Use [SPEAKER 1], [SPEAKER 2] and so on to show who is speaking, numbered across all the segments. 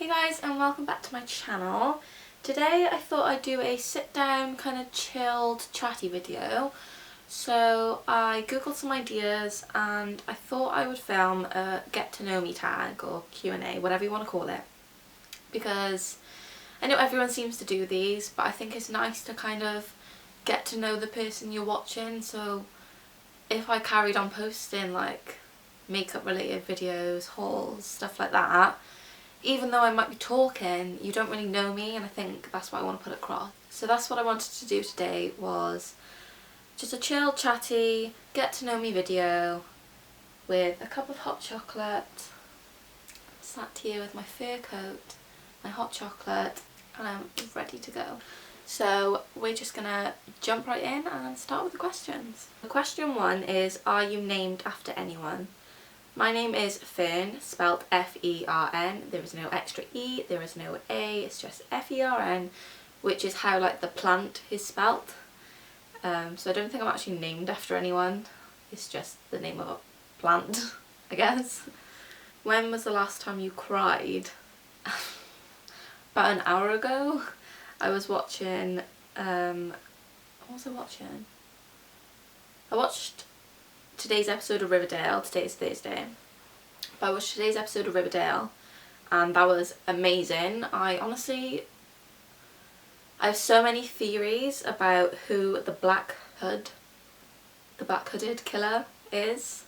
[SPEAKER 1] Hey guys, and welcome back to my channel. Today I thought I'd do a sit down kind of chilled chatty video. So I googled some ideas and I thought I would film a get to know me tag or Q&A, whatever you want to call it, because I know everyone seems to do these, but I think it's nice to kind of get to know the person you're watching. So if I carried on posting like makeup related videos, hauls, stuff like that, even though I might be talking, you don't really know me, and I think that's what I want to put across. So that's what I wanted to do today, was just a chill, chatty, get to know me video with a cup of hot chocolate, sat here with my fur coat, my hot chocolate, and I'm ready to go. So we're just gonna jump right in and start with the questions. Question 1 is, are you named after anyone? My name is Fern, spelled F-E-R-N. There is no extra E, there is no A, it's just F-E-R-N, which is how like the plant is spelt. So I don't think I'm actually named after anyone, it's just the name of a plant, I guess. When was the last time you cried? About an hour ago. I was watching, what was I watching? I watched today's episode of Riverdale. Today's Thursday, but I watched today's episode of Riverdale and that was amazing. I have so many theories about who the Black Hooded killer is,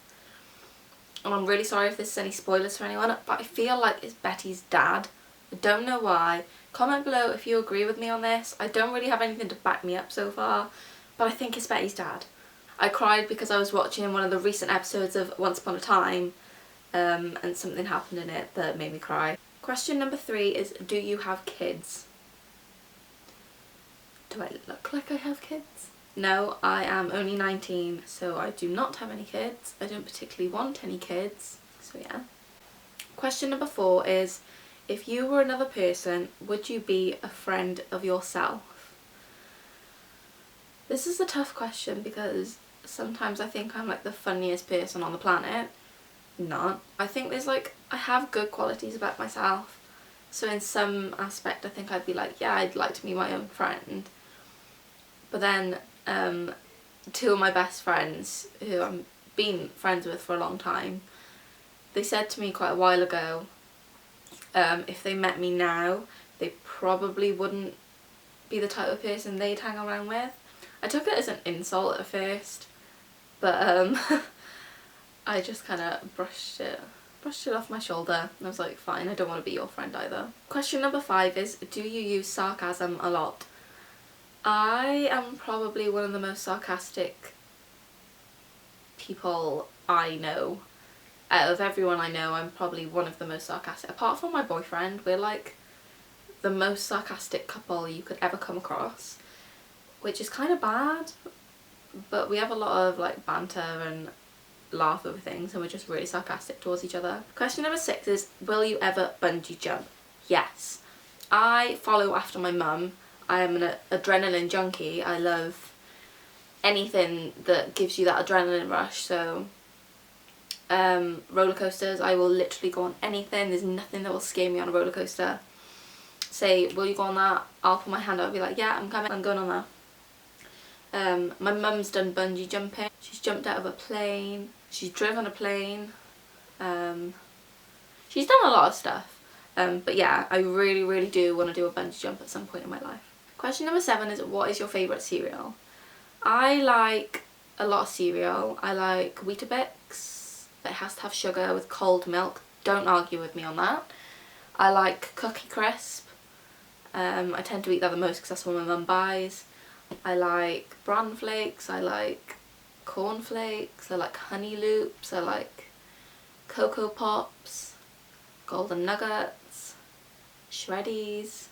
[SPEAKER 1] and I'm really sorry if this is any spoilers for anyone, but I feel like it's Betty's dad. I don't know why. Comment below if you agree with me on this. I don't really have anything to back me up so far, but I think it's Betty's dad. I cried because I was watching one of the recent episodes of Once Upon a Time, and something happened in it that made me cry. Question number 3 is, do you have kids? Do I look like I have kids? No, I am only 19, so I do not have any kids. I don't particularly want any kids, so yeah. Question number 4 is, if you were another person, would you be a friend of yourself? This is a tough question because sometimes I think I'm like the funniest person on the planet. Not. I think there's like, I have good qualities about myself, so in some aspect I think I'd be like, yeah, I'd like to be my own friend. But then 2 of my best friends, who I've been friends with for a long time, they said to me quite a while ago, if they met me now, they probably wouldn't be the type of person they'd hang around with. I took it as an insult at first, but I just kind of brushed it off my shoulder, and I was like, fine, I don't want to be your friend either. Question number 5 is, do you use sarcasm a lot? I am probably one of the most sarcastic people I know. Out of everyone I know, I'm probably one of the most sarcastic. Apart from my boyfriend, we're like the most sarcastic couple you could ever come across, which is kind of bad, but we have a lot of like banter and laugh over things, and we're just really sarcastic towards each other. Question number 6 is, will you ever bungee jump? Yes. I follow after my mum. I am an adrenaline junkie. I love anything that gives you that adrenaline rush, so roller coasters, I will literally go on anything. There's nothing that will scare me on a roller coaster. Say, will you go on that? I'll put my hand up and be like, yeah, I'm coming, I'm going on that. My mum's done bungee jumping. She's jumped out of a plane. She's driven a plane. She's done a lot of stuff. But yeah, I really do want to do a bungee jump at some point in my life. Question number 7 is, what is your favourite cereal? I like a lot of cereal. I like Weetabix. It has to have sugar with cold milk. Don't argue with me on that. I like Cookie Crisp. I tend to eat that the most because that's what my mum buys. I like Bran Flakes. I like Corn Flakes. I like Honey Loops. I like Cocoa Pops. Golden Nuggets. Shreddies.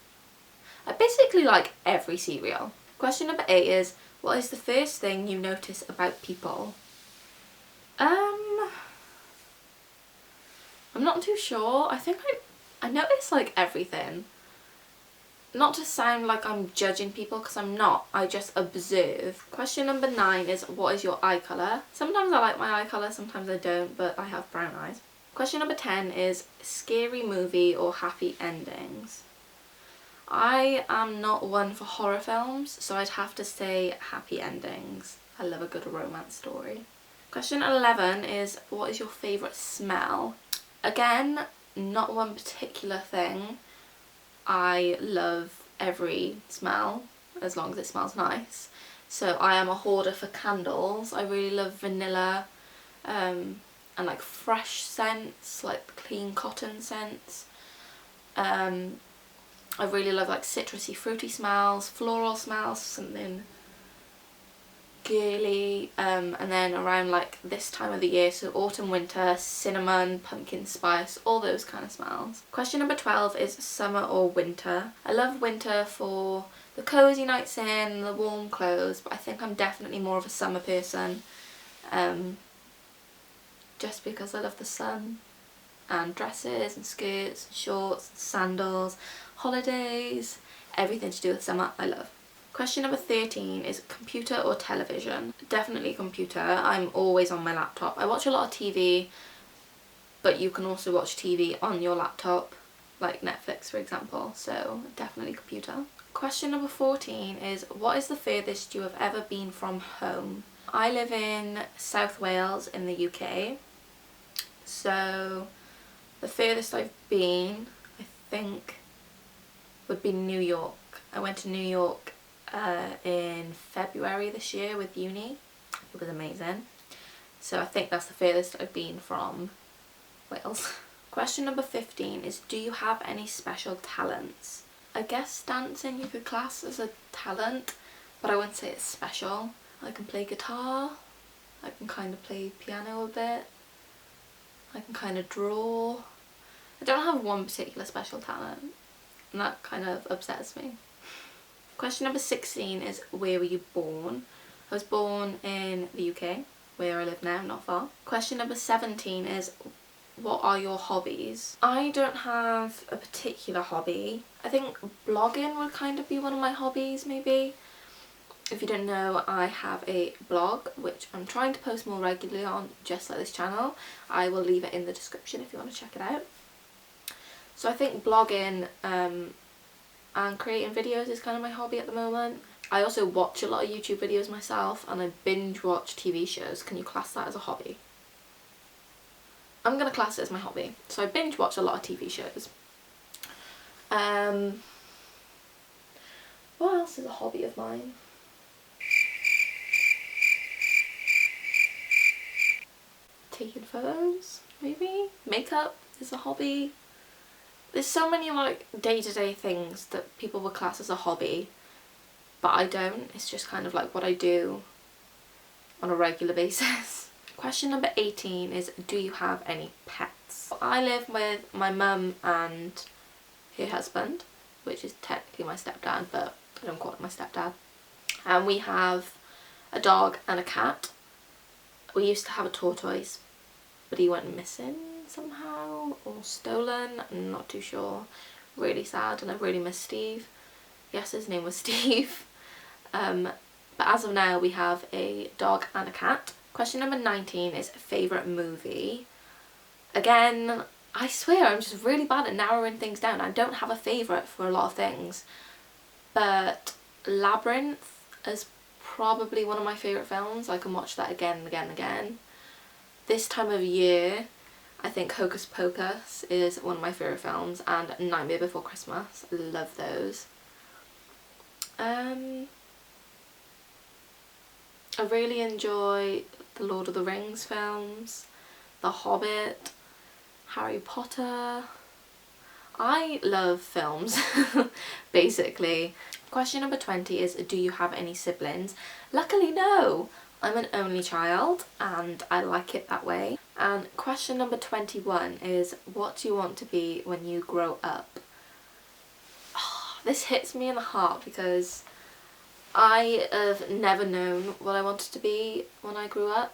[SPEAKER 1] I basically like every cereal. Question number 8 is, what is the first thing you notice about people? I'm not too sure. I think I notice like everything. Not to sound like I'm judging people, because I'm not. I just observe. Question number 9 is, what is your eye colour? Sometimes I like my eye colour, sometimes I don't, but I have brown eyes. Question number 10 is scary movie or happy endings. I am not one for horror films, so I'd have to say happy endings. I love a good romance story. Question 11 is what is your favourite smell? Again, not one particular thing. I love every smell as long as it smells nice. So I am a hoarder for candles. I really love vanilla and like fresh scents, like clean cotton scents. I really love like citrusy fruity smells, floral smells, something girly, and then around like this time of the year, so autumn, winter, cinnamon, pumpkin spice, all those kind of smells. Question number 12 is summer or winter. I love winter for the cozy nights in, the warm clothes, but I think I'm definitely more of a summer person, just because I love the sun and dresses and skirts and shorts and sandals, holidays, everything to do with summer I love. Question number 13 is computer or television. Definitely computer. I'm always on my laptop. I watch a lot of TV, but you can also watch TV on your laptop, like Netflix for example, so definitely computer. Question number 14 is what is the furthest you have ever been from home? I live in South Wales in the UK, so the furthest I've been, I think, would be New York. I went to New York in February this year with uni. It was amazing. So I think that's the furthest I've been from Wales. Question number 15 is do you have any special talents? I guess dancing you could class as a talent, but I wouldn't say it's special. I can play guitar, I can kind of play piano a bit, I can kind of draw. I don't have one particular special talent, and that kind of upsets me. Question number 16 is where were you born? I was born in the UK, where I live now, not far. Question number 17 is what are your hobbies? I don't have a particular hobby. I think blogging would kind of be one of my hobbies maybe. If you don't know, I have a blog which I'm trying to post more regularly on, just like this channel. I will leave it in the description if you want to check it out. So I think blogging and creating videos is kind of my hobby at the moment. I also watch a lot of YouTube videos myself and I binge watch TV shows. Can you class that as a hobby? I'm going to class it as my hobby. So I binge watch a lot of TV shows. What else is a hobby of mine? Taking photos, maybe? Makeup is a hobby. There's so many like day-to-day things that people would class as a hobby, but I don't. It's just kind of like what I do on a regular basis. Question number 18 is do you have any pets? I live with my mum and her husband, which is technically my stepdad, but I don't call it my stepdad. And we have a dog and a cat. We used to have a tortoise, but he went missing somehow or stolen, I'm not too sure. Really sad, and I really miss Steve. Yes, his name was Steve. But as of now we have a dog and a cat. Question number 19 is favourite movie. Again, I swear I'm just really bad at narrowing things down. I don't have a favourite for a lot of things, but Labyrinth is probably one of my favourite films. I can watch that again and again and again. This time of year I think Hocus Pocus is one of my favourite films, and Nightmare Before Christmas. I love those. I really enjoy the Lord of the Rings films, The Hobbit, Harry Potter. I love films, basically. Question number 20 is do you have any siblings? Luckily no. I'm an only child and I like it that way. And question number 21 is what do you want to be when you grow up? Oh, this hits me in the heart because I have never known what I wanted to be when I grew up.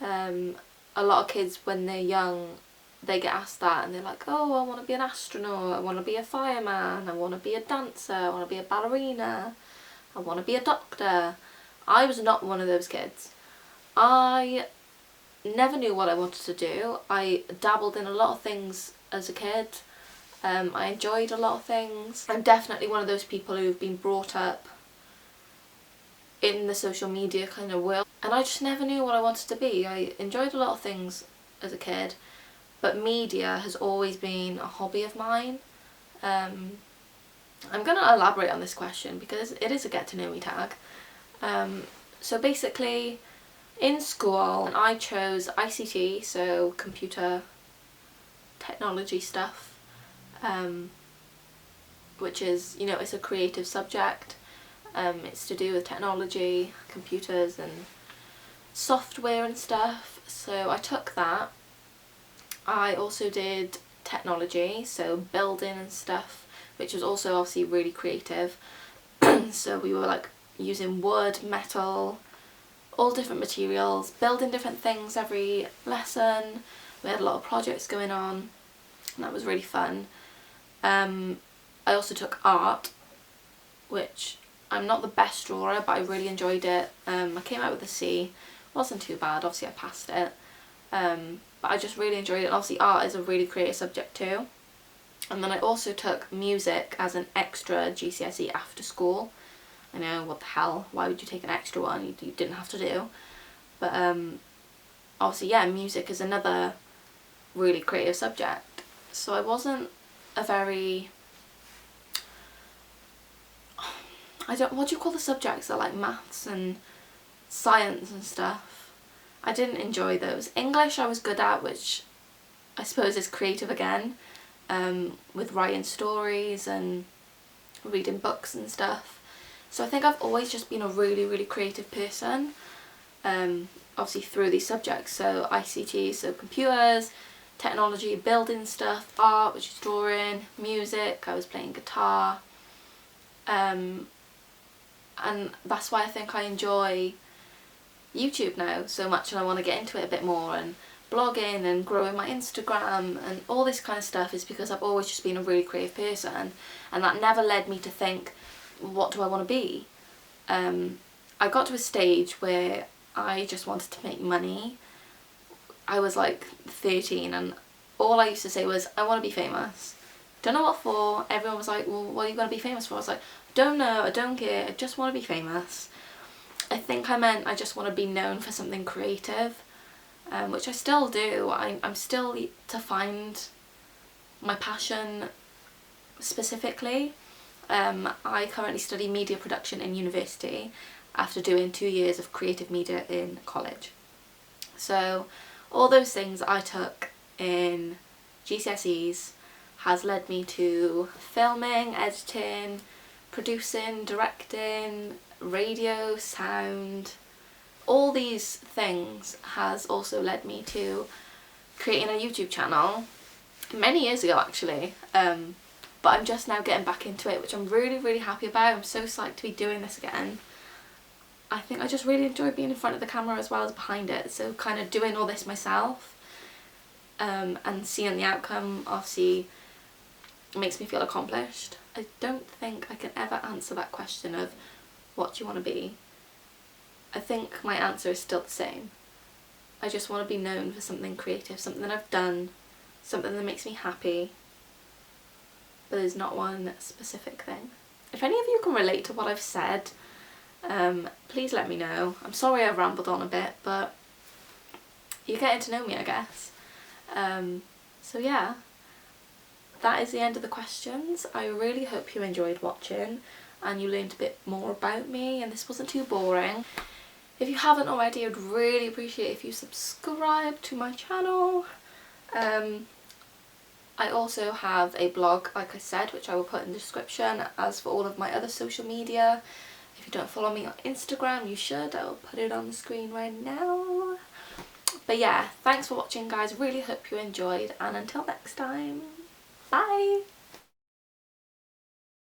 [SPEAKER 1] A lot of kids when they're young, they get asked that and they're like, oh, I want to be an astronaut, I want to be a fireman, I want to be a dancer, I want to be a ballerina, I want to be a doctor. I was not one of those kids. I never knew what I wanted to do. I dabbled in a lot of things as a kid. I enjoyed a lot of things. I'm definitely one of those people who've been brought up in the social media kind of world, and I just never knew what I wanted to be. I enjoyed a lot of things as a kid, but media has always been a hobby of mine. I'm going to elaborate on this question because it is a get to know me tag. So basically, in school I chose ICT, so computer technology stuff, which is, you know, it's a creative subject. It's to do with technology, computers and software and stuff, so I took that. I also did technology, so building and stuff, which was also obviously really creative. So we were like using wood, metal, all different materials, building different things every lesson. We had a lot of projects going on and that was really fun. I also took art, which I'm not the best drawer, but I really enjoyed it. I came out with a C. Wasn't too bad, obviously I passed it. But I just really enjoyed it, and obviously art is a really creative subject too. And then I also took music as an extra GCSE after school. I know, what the hell, why would you take an extra one you didn't have to do? But obviously, yeah, music is another really creative subject. So I wasn't a very... what do you call the subjects that are like maths and science and stuff? I didn't enjoy those. English I was good at, which I suppose is creative again, with writing stories and reading books and stuff. So I think I've always just been a really, really creative person, obviously through these subjects. So ICT, so computers, technology, building stuff, art, which is drawing, music, I was playing guitar. And that's why I think I enjoy YouTube now so much, and I want to get into it a bit more, and blogging and growing my Instagram and all this kind of stuff is because I've always just been a really creative person, and that never led me to think, what do I want to be? I got to a stage where I just wanted to make money. I was like 13 and all I used to say was, I want to be famous. Don't know what for. Everyone was like, well, what are you going to be famous for? I was like, don't know, I don't care, I just want to be famous. I think I meant I just want to be known for something creative, which I still do. I'm still to find my passion specifically. I currently study media production in university after doing 2 years of creative media in college. So all those things I took in GCSEs has led me to filming, editing, producing, directing, radio, sound. All these things has also led me to creating a YouTube channel many years ago actually, but I'm just now getting back into it, which I'm really, really happy about. I'm so psyched to be doing this again. I think I just really enjoy being in front of the camera as well as behind it, so kind of doing all this myself, and seeing the outcome obviously makes me feel accomplished. I don't think I can ever answer that question of what do you want to be. I think my answer is still the same. I just want to be known for something creative, something that I've done, something that makes me happy, but there's not one specific thing. If any of you can relate to what I've said, please let me know. I'm sorry I've rambled on a bit, but you're getting to know me, I guess. So yeah, that is the end of the questions. I really hope you enjoyed watching and you learned a bit more about me and this wasn't too boring. If you haven't already, I'd really appreciate if you subscribe to my channel. I also have a blog, like I said, which I will put in the description, as for all of my other social media. If you don't follow me on Instagram, you should. I will put it on the screen right now. But yeah, thanks for watching guys, really hope you enjoyed, and until next time, bye!